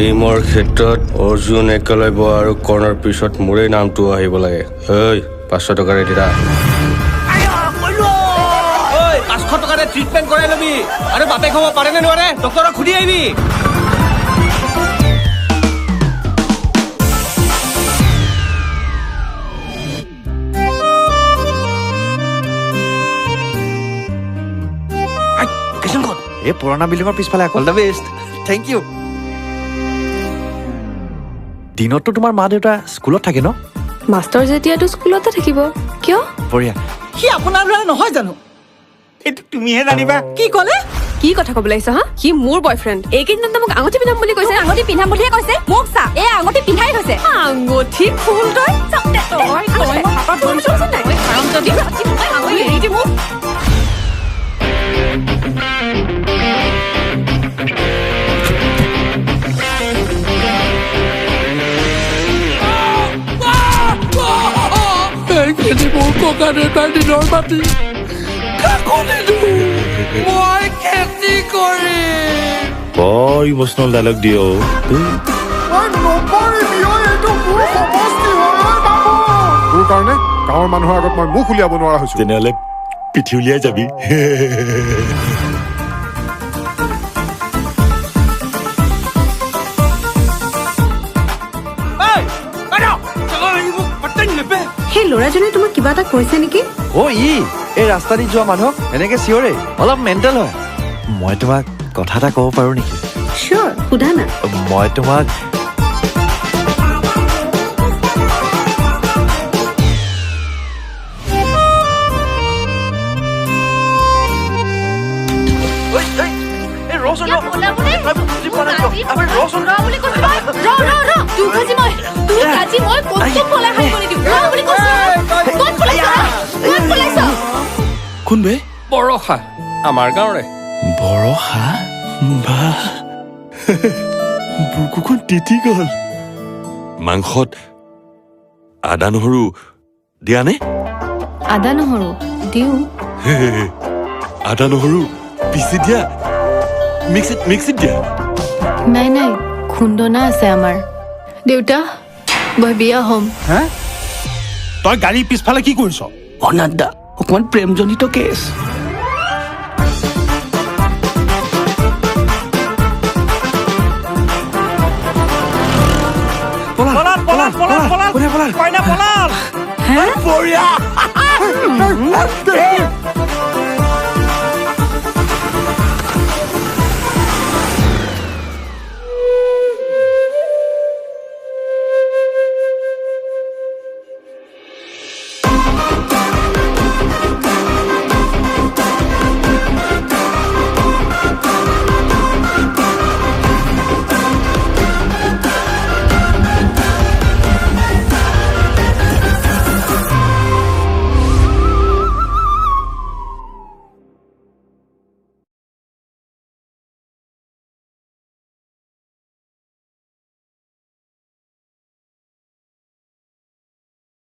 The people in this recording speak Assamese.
এই মোৰ ক্ষেত্ৰত অৰ্জুন একেলব আৰু কৰ্ণৰ পিছত মোৰেই নামটো আহিব লাগে। ঐ 500 টকাৰে দিৰা। 500 টকাৰে ট্ৰিটমেণ্ট কৰাই ল'বি আৰু বাপেক হ'ব পাৰে নে নোৱাৰে ডক্তৰক সুধি আহিবি। এই পুৰণা বিল্ডিঙৰ পিছফালে all the best. Thank you. দিনততো তোমাৰ মা দেউতা স্কুলত থাকে ন? মাষ্টৰ যেতিয়াতো স্কুলতে থাকিব, কিয়? বঢ়িয়া। সি আপোনাৰ ল'ৰা নহয় জানো? এইটো তুমিহে জানিবা। কি ক'লে? কি কথা ক'ব লাগিছ হা? সি মোৰ বয়ফ্ৰেণ্ড। এইকেইদিনতে মোক আঙুঠি পিন্ধাম বুলি কৈছে। আঙুঠি পিন্ধাম বুলিহে কৈছে। মোক চা, এই আঙুঠি পিন্ধাই হৈছে। আঙুঠি ফুল তই মোৰ ককা দেউতাৰ দিনৰ মাটি কাকো নিদো, মই খেতি কৰিম। বৰ ইমোচনেল ডাইলগ দিয়। তোৰ কাৰণে গাঁৱৰ মানুহৰ আগত মই মুখ উলিয়াব নোৱাৰা হৈছো। তেনেহ'লে পিঠি উলিয়াই যাবি। সেই ল'ৰাজনে তোমাক কিবা এটা কৈছে নেকি? এই ৰাস্তা দি যোৱা মানুহক এনেকে চিঞৰে, অলপ মেণ্টেল হয়। মই তোমাক কথা এটা ক'ব পাৰো নেকি? চিয়ৰ, সোধা না। মই তোমাক কোন বে? বৰষা, আমাৰ গাঁৱৰে। বৰষা বা বুকুখন তিতি গ'ল। মাংসত আদা নহৰু দিয়া নে? আদা নহৰু দিওঁ। আদা নহৰু পিচি দিয়া, মিক্সিত দিয়া। নাই নাই, খুন্দনা আছে আমাৰ। দেউতা, মই বিয়া হ'ম। হা? তই গাড়ী পিছফালে কি কৰিছ? অনাদ দা, অকমান প্ৰেমজনিত কেছ। বঢ়িয়া।